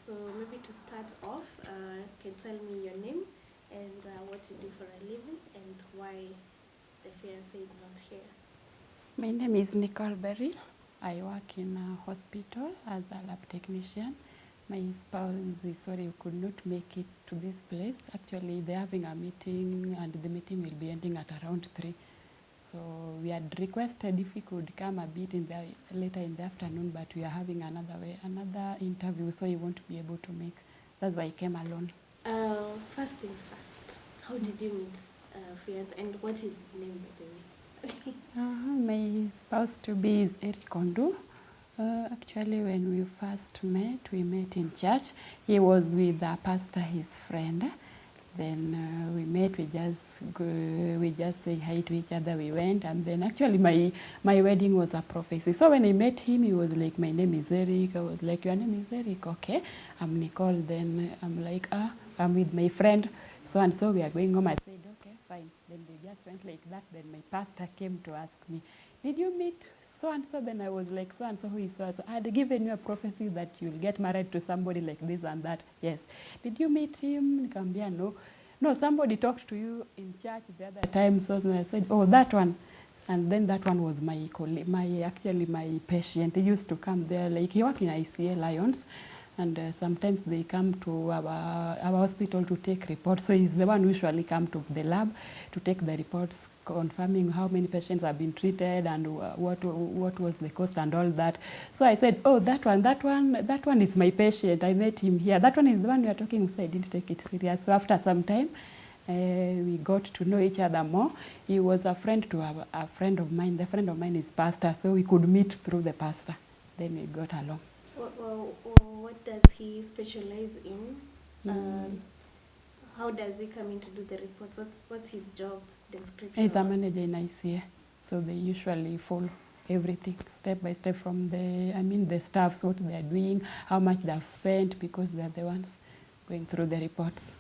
So maybe to start off, can tell me your name and what you do for a living and why the fiancé is not here. My name is Nicole Berry. I work in a hospital as a lab technician. My spouse is sorry who could not make it to this place. Actually, they're having a meeting and the meeting will be ending at around 3. So we had requested if we could come a bit later in the afternoon, but we are having another interview, so he won't be able to make. That's why I came alone. First things first, how did you meet fiancé and what is his name, by the way? My spouse to be is Eric Ondu. Actually, when we first met, we met in church. He was with a pastor, his friend. Then we met, we just say hi to each other, we went, and then actually my wedding was a prophecy. So when I met him, he was like, my name is Eric. I was like, your name is Eric, okay. I'm Nicole. Then I'm like, I'm with my friend, so and so, we are going home. I said, okay, fine. Then they just went like that. Then my pastor came to ask me, did you meet so and so? Then I was like, so and so, who is so and so? I had given you a prophecy that you'll get married to somebody like this and that. Yes. Did you meet him? Nikambia, no. No, somebody talked to you in church the other time. So then I said, oh, that one. And then that one was my patient. He used to come there, like he worked in ICA Lions. And sometimes they come to our hospital to take reports. So he's the one who usually come to the lab to take the reports, confirming how many patients have been treated and what was the cost and all that. So I said, oh, that one is my patient. I met him here. That one is the one we are talking. So I didn't take it serious. So after some time, we got to know each other more. He was a friend to a friend of mine. The friend of mine is pastor, so we could meet through the pastor. Then we got along. What does he specialize in? How does he come in to do the reports? What's his job description? He's a manager in ICA, so they usually follow everything step by step from the staffs, what they are doing, how much they have spent, because they are the ones going through the reports.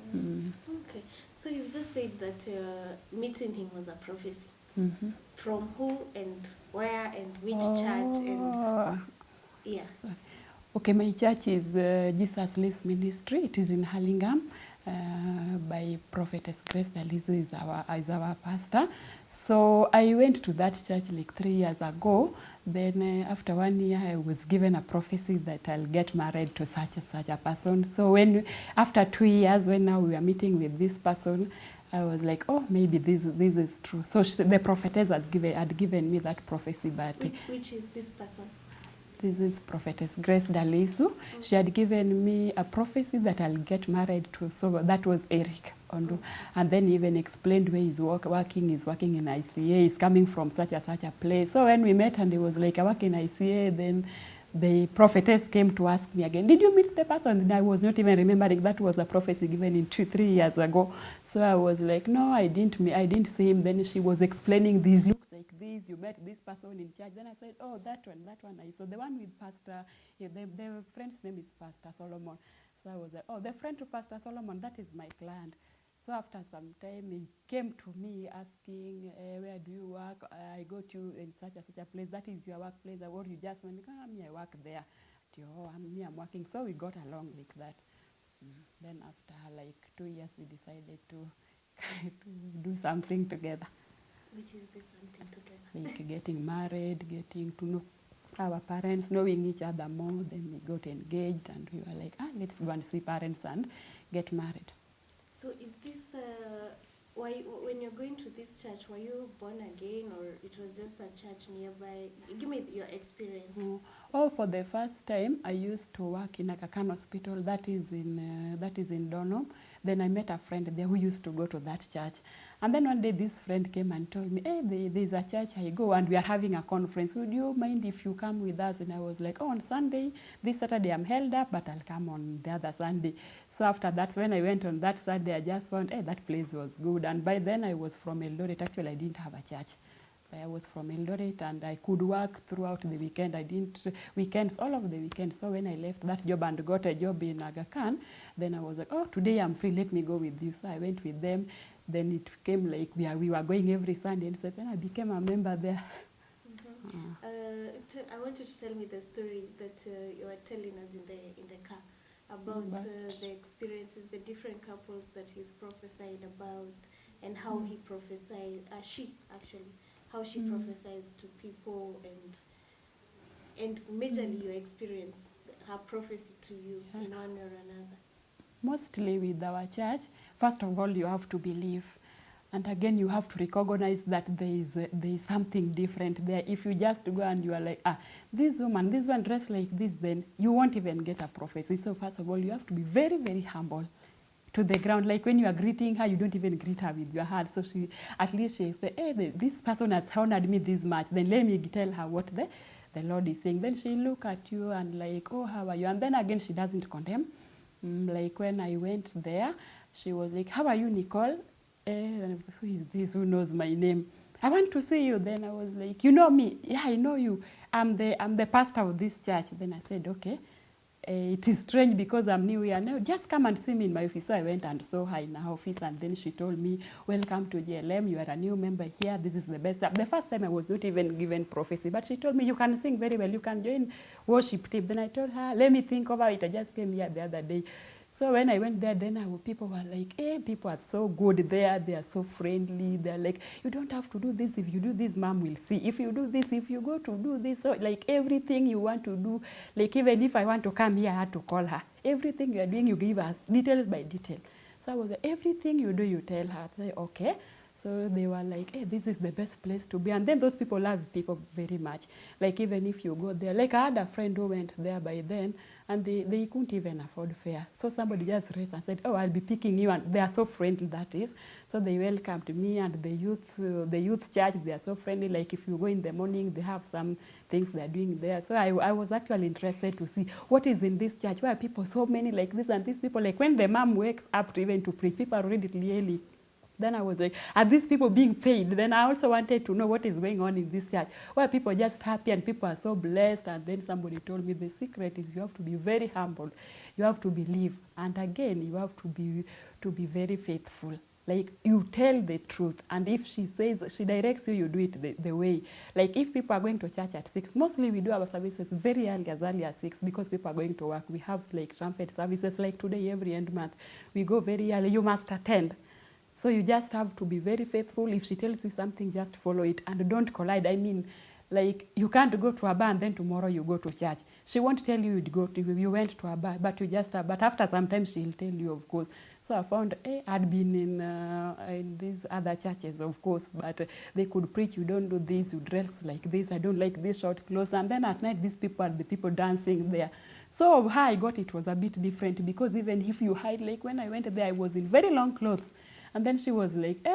Okay, so you just said that meeting him was a prophecy. From who and where and which church and yeah. Sorry. Okay, my church is Jesus Lives Ministry. It is in Hurlingham. By Prophetess Grace Dalizo is our pastor. So I went to that church like 3 years ago. Then after 1 year, I was given a prophecy that I'll get married to such and such a person. So after 2 years, when now we are meeting with this person, I was like, oh, maybe this is true. So the prophetess had given me that prophecy. But which is this person? This is Prophetess Grace Dalisu. She had given me a prophecy that I'll get married to. So that was Eric Ondu. And then even explained where he's working. He's working in ICA. He's coming from such a place. So when we met and he was like, I work in ICA, then the prophetess came to ask me again, did you meet the person? And I was not even remembering that was a prophecy given in 2-3 years ago. So I was like, no, I didn't see him. Then she was explaining these looks like this. You met this person in church. Then I said, oh, that one I saw. The one with Pastor, the friend's name is Pastor Solomon. So I was like, oh, the friend to Pastor Solomon, that is my client. So after some time, he came to me asking, where do you work? I go to in such a place. That is your workplace. What you just went, I work there. I'm working. So we got along like that. Then after like 2 years, we decided to do something together. Which is this something together? Like getting married, getting to know our parents, knowing each other more. Then we got engaged and we were like, let's go and see parents and get married. So is this, when you're going to this church, were you born again or it was just a church nearby? Give me your experience. Oh, for the first time, I used to work in Aga Khan Hospital, that is in Donholm. Then I met a friend there who used to go to that church. And then one day this friend came and told me, hey, there's a church I go and we are having a conference. Would you mind if you come with us? And I was like, oh, on Sunday, this Saturday I'm held up, but I'll come on the other Sunday. So after that, when I went on that Sunday, I just found, that place was good. And by then I was from Eldoret. Actually, I didn't have a church. I was from Eldoret and I could work throughout the weekend. I didn't weekends, all of the weekends. So when I left that job and got a job in Aga Khan, then I was like, oh, today I'm free, let me go with you. So I went with them. Then it came like we were going every Sunday. And so then I became a member there. I want you to tell me the story that you were telling us in the car about the experiences, the different couples that he's prophesied about, and how he prophesied, how she prophesies to people, and majorly your experience, her prophecy to you in one or another. Mostly with our church, first of all, you have to believe. And again, you have to recognize that there is something different there. If you just go and you are like, this one dressed like this, then you won't even get a prophecy. So first of all, you have to be very, very humble to the ground. Like when you are greeting her, you don't even greet her with your heart. So at least she expects, hey, this person has honored me this much. Then let me tell her what the Lord is saying. Then she look at you and like, oh, how are you? And then again, she doesn't condemn. Like when I went there, she was like, how are you, Nicole? And I was like, who is this? Who knows my name? I want to see you. Then I was like, you know me? Yeah, I know you. I'm the pastor of this church. Then I said, okay. It is strange because I'm new here. Now, just come and see me in my office. So I went and saw her in her office, and then she told me, welcome to JLM. You are a new member here. This is the best. The first time I was not even given prophecy, but she told me, you can sing very well. You can join worship team. Then I told her, let me think about it. I just came here the other day. So when I went there, then people were like, hey, people are so good there. They are so friendly. They're like, you don't have to do this. If you do this, mom will see. If you do this, if you go to do this, so like everything you want to do, like even if I want to come here, I had to call her. Everything you are doing, you give us details by detail. So I was like, everything you do, you tell her. I say, okay. So they were like, hey, this is the best place to be. And then those people love people very much. Like even if you go there, like I had a friend who went there by then, and they couldn't even afford fare. So somebody just raised and said, oh, I'll be picking you. And they are so friendly, that is. So they welcomed me, and the youth church, they are so friendly. Like if you go in the morning, they have some things they're doing there. So I was actually interested to see what is in this church. Why are people so many like this, and these people, like when the mom wakes up to even to preach, people are already clearly. Then I was like, are these people being paid? Then I also wanted to know what is going on in this church. Why are people just happy and people are so blessed? And then somebody told me the secret is you have to be very humble. You have to believe. And again, you have to be very faithful. Like you tell the truth. And if she says, she directs you, you do it the way. Like if people are going to church at 6, mostly we do our services very early as 6 because people are going to work. We have like trumpet services like today, every end month. We go very early. You must attend. So you just have to be very faithful. If she tells you something, just follow it and don't collide. I mean, like you can't go to a bar and then tomorrow you go to church. She won't tell you you went to a bar, but but after some time she'll tell you, of course. So I found, I'd been in these other churches, of course, but they could preach, you don't do this, you dress like this, I don't like this short clothes. And then at night, these people are the people dancing there. So how I got it was a bit different because even if you hide, like when I went there, I was in very long clothes. And then she was like,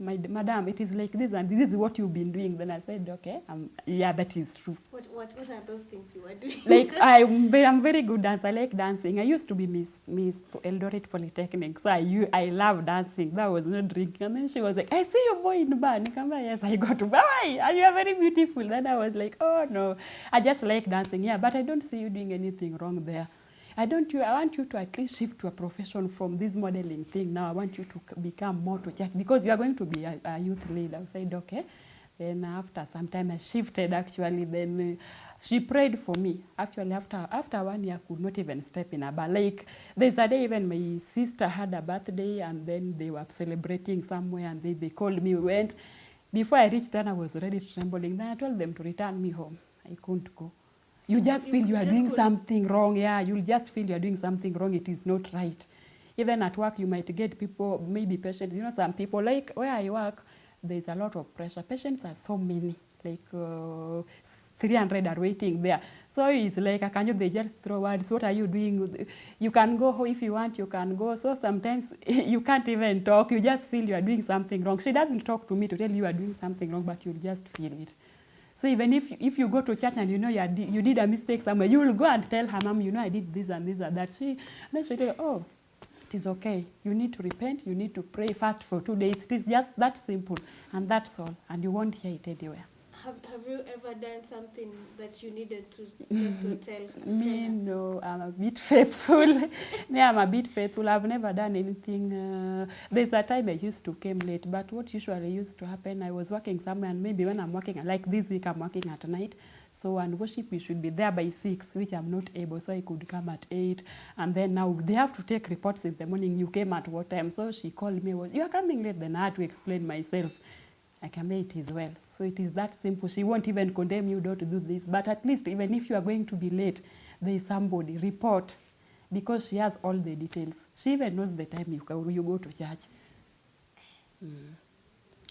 madam, it is like this, and this is what you've been doing. Then I said, okay, yeah, that is true. What are those things you were doing? Like, I'm very good dancer. I like dancing. I used to be Miss Eldoret Polytechnic, so I love dancing. That was not drinking. And then she was like, I see your boy in the bar. Yes, I got to, bye, and you are very beautiful. Then I was like, oh, no, I just like dancing. Yeah, but I don't see you doing anything wrong there. I want you to at least shift to a profession from this modeling thing. Now I want you to become more to church because you are going to be a youth leader. I said, okay. Then after some time I shifted actually. Then she prayed for me. Actually after 1 year I could not even step in a bar. Like there's a day even my sister had a birthday and then they were celebrating somewhere and they called me. We went. Before I reached there I was already trembling. Then I told them to return me home. I couldn't go. You just feel you are doing something wrong. Yeah, you'll just feel you are doing something wrong. It is not right. Even at work, you might get people, maybe patients. You know, some people, like where I work, there's a lot of pressure. Patients are so many, like 300 are waiting there. So it's like, they just throw words. What are you doing? You can go if you want, you can go. So sometimes you can't even talk. You just feel you are doing something wrong. She doesn't talk to me to tell you are doing something wrong, but you'll just feel it. So even if you go to church and you know you did a mistake somewhere, you will go and tell her, Mom, you know I did this and this and that. Then she'll tell you, oh, it is okay. You need to repent. You need to pray fast for 2 days. It is just that simple. And that's all. And you won't hear it anywhere. Have you ever done something that you needed to just go tell Me, her? no, I'm a bit faithful. Me, I'm a bit faithful. I've never done anything. There's a time I used to come late, but what usually used to happen, I was working somewhere, and maybe when I'm working, like this week, I'm working at night. So, and worship, we should be there by 6, which I'm not able, so I could come at 8. And then now they have to take reports in the morning. You came at what time? So she called me, you are coming late. Then I had to explain myself. I can make it as well. So it is that simple. She won't even condemn you, don't do this. But at least, even if you are going to be late, there is somebody, report, because she has all the details. She even knows the time you go to church.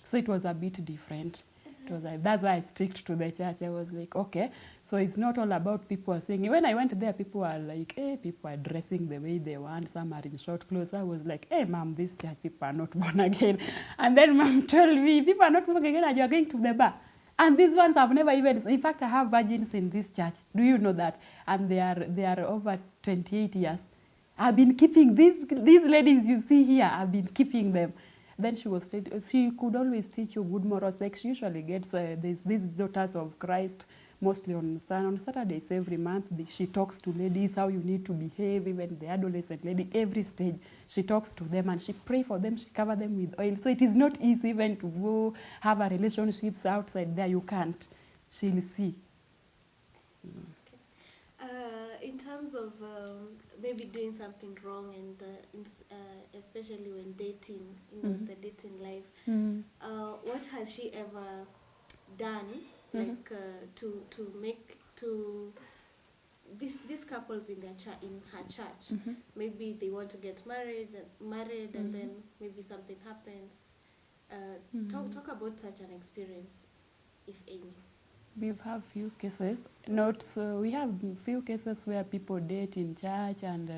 So it was a bit different. It was like, that's why I sticked to the church. I was like, okay. So it's not all about people are saying. When I went there, people are like, hey, people are dressing the way they want. Some are in short clothes. I was like, hey, ma'am, this church people are not born again. And then ma'am told me, people are not born again and you are going to the bar. And these ones I've never even, in fact, I have virgins in this church. Do you know that? And they are over 28 years. I've been keeping these ladies you see here, I've been keeping them. Then she could always teach you good morals. Like she usually gets these daughters of Christ, mostly on Saturdays every month. She talks to ladies how you need to behave, even the adolescent lady, every stage. She talks to them and she pray for them. She cover them with oil. So it is not easy even to go have a relationships outside there. You can't. She'll see. In terms of maybe doing something wrong, and especially when dating, the dating life, what has she ever done, like to make these couples in her church? Maybe they want to get married, and then maybe something happens. Talk about such an experience, if any. We've had few cases. Not so. We have few cases where people date in church and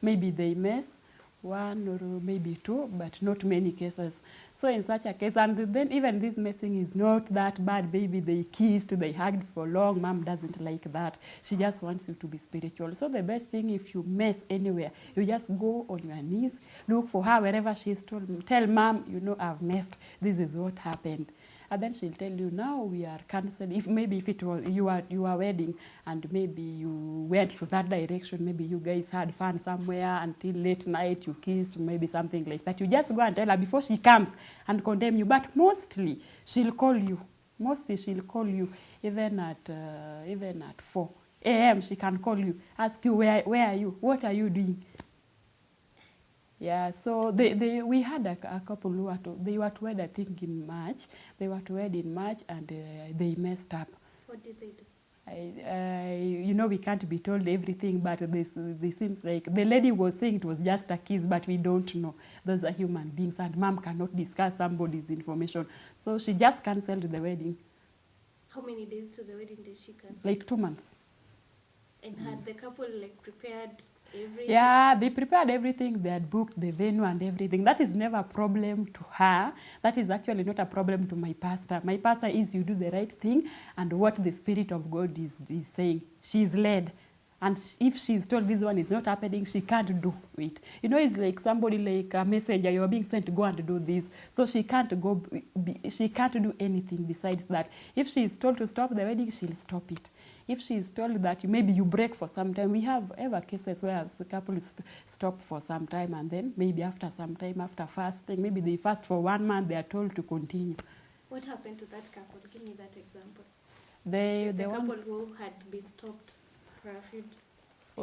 maybe they mess, 1 or maybe 2, but not many cases. So in such a case, and then even this messing is not that bad. Maybe they kissed, they hugged for long. Mom doesn't like that. She just wants you to be spiritual. So the best thing, if you mess anywhere, you just go on your knees, look for her wherever she's told. Tell mom, I've messed. This is what happened. And then she'll tell you, now we are canceling. If it was your wedding and maybe you went to that direction, maybe you guys had fun somewhere until late night, you kissed, maybe something like that. You just go and tell her before she comes and condemn you. But mostly she'll call you. Mostly she'll call you even at 4 a.m. She can call you, ask you, where are you? What are you doing? Yeah, so we had a couple who they were to wed, I think, in March. They were to wed in March and they messed up. What did they do? We can't be told everything, but this seems like the lady was saying it was just a kiss, but we don't know. Those are human beings, and mom cannot discuss somebody's information. So she just cancelled the wedding. How many days to the wedding did she cancel? Like 2 months. And had the couple prepared everything? Yeah, they prepared everything. They had booked the venue and everything. That is never a problem to her. That is actually not a problem to my pastor. My pastor is, you do the right thing and what the Spirit of God is saying. She's led. And if she's told this one is not happening, she can't do it. It's like somebody like a messenger. You're being sent to go and do this. So she can't she can't do anything besides that. If she's told to stop the wedding, she'll stop it. If she's told that maybe you break for some time, we have ever cases where the couple stop for some time and then maybe after some time, after fasting, maybe they fast for 1 month, they are told to continue. What happened to that couple? Give me that example. The couple who had been stopped for a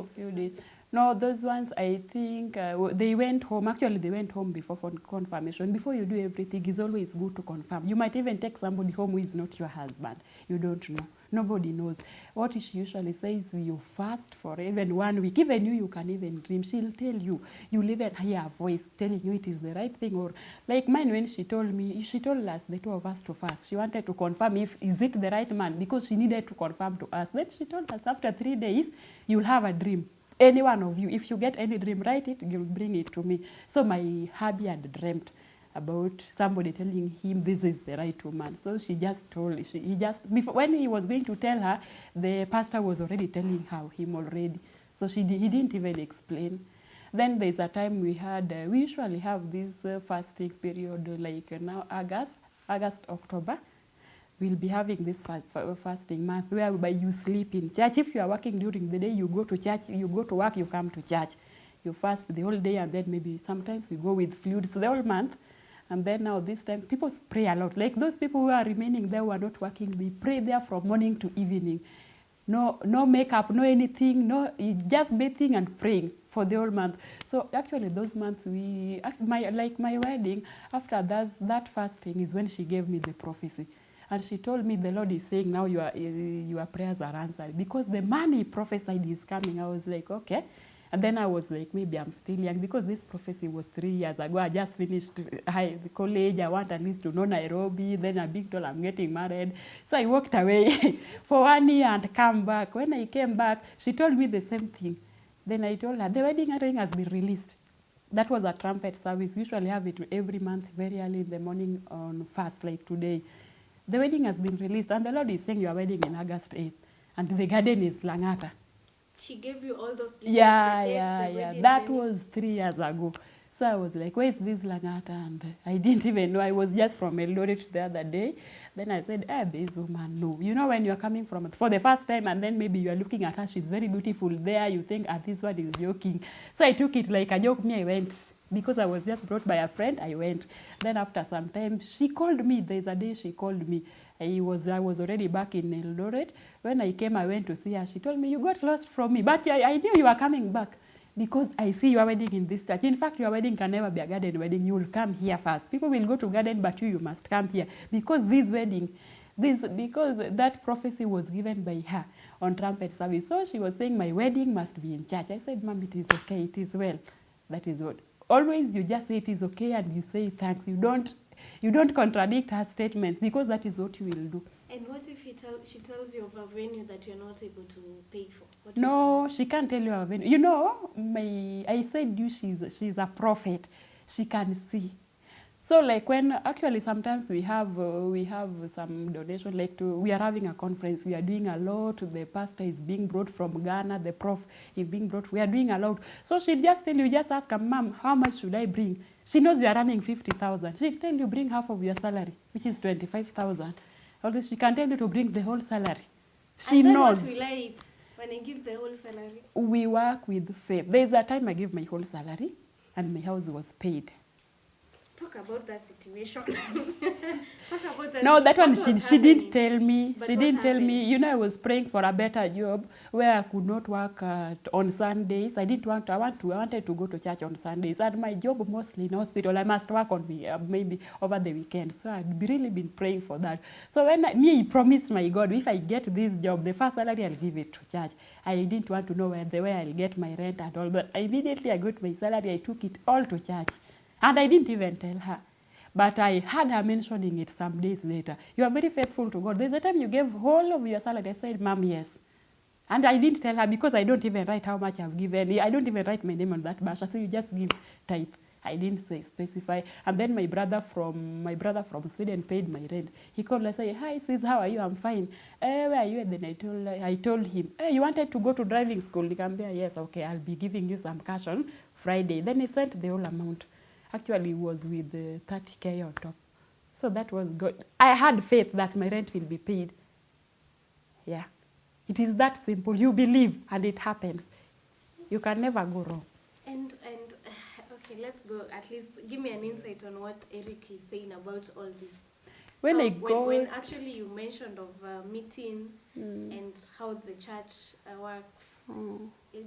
few days. No, those ones, I think, they went home. Actually, they went home before confirmation. Before you do everything, it's always good to confirm. You might even take somebody home who is not your husband. You don't know. Nobody knows. What she usually says, you fast for even 1 week. Even you can even dream. She'll tell you. You'll even hear a voice telling you it is the right thing. Or like mine, when she told us, the 2 of us, to fast. She wanted to confirm is it the right man, because she needed to confirm to us. Then she told us after 3 days, you'll have a dream. Any one of you, if you get any dream, write it, you'll bring it to me. So my hubby had dreamt about somebody telling him this is the right woman. So she just told, before, when he was going to tell her, the pastor was already telling him already. So he didn't even explain. Then there's a time we usually have this fasting period like now August, October. we'll be having this fasting month whereby you sleep in church. If you are working during the day, you go to church, you go to work, you come to church. You fast the whole day, and then maybe sometimes you go with fluids the whole month. And then now this time, people pray a lot. Like those people who are remaining there who are not working, they pray there from morning to evening. No makeup, no anything, no, just bathing and praying for the whole month. So actually those months, my wedding, after that fasting is when she gave me the prophecy. And she told me the Lord is saying now your prayers are answered. Because the man he prophesied is coming. I was like, okay. And then I was like, maybe I'm still young, because this prophecy was 3 years ago. I just finished the college. I want at least to know Nairobi. Then I'm being told I'm getting married. So I walked away for 1 year and come back. When I came back, she told me the same thing. Then I told her, the wedding ring has been released. That was a trumpet service. We usually have it every month, very early in the morning on fast, like today. The wedding has been released, and the Lord is saying your wedding in August 8th. And the garden is Langata. She gave you all those details. Yeah. That was 3 years ago. So I was like, where is this Langata? And I didn't even know. I was just from Eldoret the other day. Then I said, this woman, no. You know, when you're coming from for the first time, and then maybe you're looking at her, she's very beautiful there. You think, this one is joking. So I took it like a joke. I went. Because I was just brought by a friend, I went. Then after some time, she called me. There's a day she called me. I was already back in Eldoret. When I came, I went to see her. She told me, you got lost from me. But I knew you were coming back because I see your wedding in this church. In fact, your wedding can never be a garden wedding. You will come here first. People will go to garden, but you must come here. Because because that prophecy was given by her on trumpet service. So she was saying, my wedding must be in church. I said, Mom, it is okay. It is well. That is what. Always you just say it is okay and you say thanks. You don't contradict her statements, because that is what you will do. And what if she tells you of a venue that you're not able to pay for? No, she can't tell you a venue. You know, I said she's a prophet. She can see. So like when actually sometimes we have some donation, like we are having a conference, we are doing a lot. The pastor is being brought from Ghana, the prof is being brought. We are doing a lot. So she'll just tell you, just ask her, Mom, how much should I bring? She knows you are running 50,000. She'll tell you bring half of your salary, which is 25,000. Although she can tell you to bring the whole salary. She and then knows. What will I eat when I give the whole salary? We work with faith. There's a time I gave my whole salary and my house was paid. Talk about that situation. Talk about that. No, that one she didn't tell me. But she didn't tell me. You know, I was praying for a better job where I could not work on Sundays. I wanted to go to church on Sundays, and my job mostly in hospital. I must work on maybe over the weekend. So I'd really been praying for that. So when I promised my God, if I get this job, the first salary I'll give it to church. I didn't want to know where I'll get my rent and all. But immediately I got my salary, I took it all to church. And I didn't even tell her. But I had her mentioning it some days later. You are very faithful to God. There's a time you gave whole of your salary. I said, Mom, yes. And I didn't tell her because I don't even write how much I've given. I don't even write my name on that basha. So you just give type. I didn't say specify. And then my brother from Sweden paid my rent. He called and said, hi sis, how are you? I'm fine. Where are you? And then I told him, you wanted to go to driving school? Nikamwambia, yes, okay, I'll be giving you some cash on Friday. Then he sent the whole amount. Actually, it was with 30K on top. So that was good. I had faith that my rent will be paid. Yeah. It is that simple. You believe and it happens. You can never go wrong. And okay, let's go. At least give me an insight on what Eric is saying about all this. When actually you mentioned of meeting and how the church works,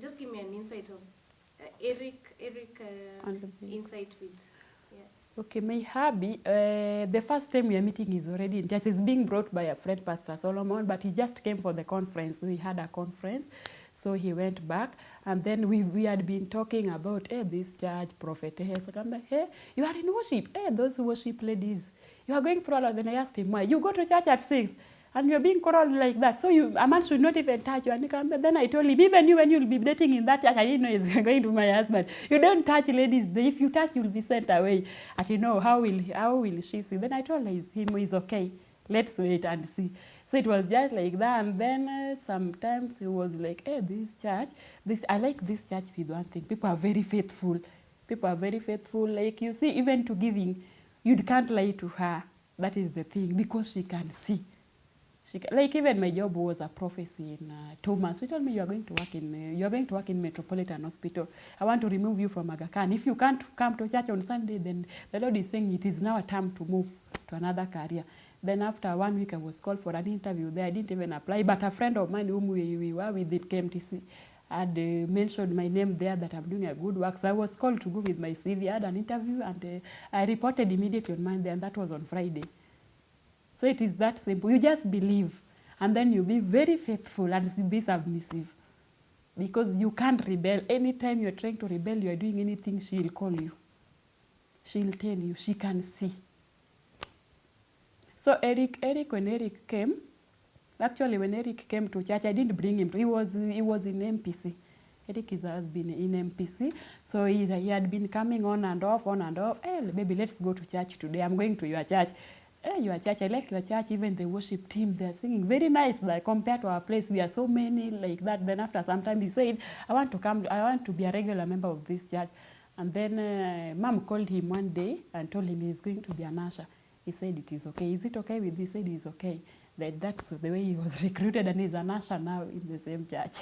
just give me an insight of Eric insight with. Yeah. Okay, my hubby, the first time we are meeting is already in church. It's being brought by a friend, Pastor Solomon, but he just came for the conference. We had a conference, so he went back. And then we had been talking about, this church, prophetess. I'm like, hey, you are in worship. Hey, those worship ladies, you are going through a lot. Then I asked him, why? You go to church at 6. And you're being called like that. So a man should not even touch you. And then I told him, even you, when you'll be dating in that church, I didn't know he's going to my husband. You don't touch ladies. If you touch, you'll be sent away. And how will she see? Then I told him, it's okay. Let's wait and see. So it was just like that. And then sometimes he was like, this church, I like this church with one thing. People are very faithful. People are very faithful. Like you see, even to giving, you can't lie to her. That is the thing, because she can see. Like even my job was a prophecy in 2 months. She told me you are going to work in Metropolitan Hospital. I want to remove you from Aga Khan. If you can't come to church on Sunday, then the Lord is saying it is now a time to move to another career. Then after 1 week, I was called for an interview there. I didn't even apply, but a friend of mine whom we were with in KMTC had mentioned my name there that I'm doing a good work. So I was called to go with my CV. I had an interview and I reported immediately on Monday, and that was on Friday. So it is that simple. You just believe, and then you be very faithful and be submissive, because you can't rebel. Anytime you're trying to rebel, you're doing anything, she'll call you. She'll tell you. She can see. So when Eric came, actually when Eric came to church, I didn't bring him. He was in MPC. Eric has been in MPC, so he had been coming on and off. Hey, baby, let's go to church today. I'm going to your church. Hey, your church, I like your church. Even the worship team, they're singing very nice. Like compared to our place, we are so many like that. Then after some time, he said, I want to be a regular member of this church. And then Mom called him one day and told him he's going to be an usher. He said, it is okay. Is it okay with you? He said, it's okay. That's the way he was recruited, and he's an usher now in the same church.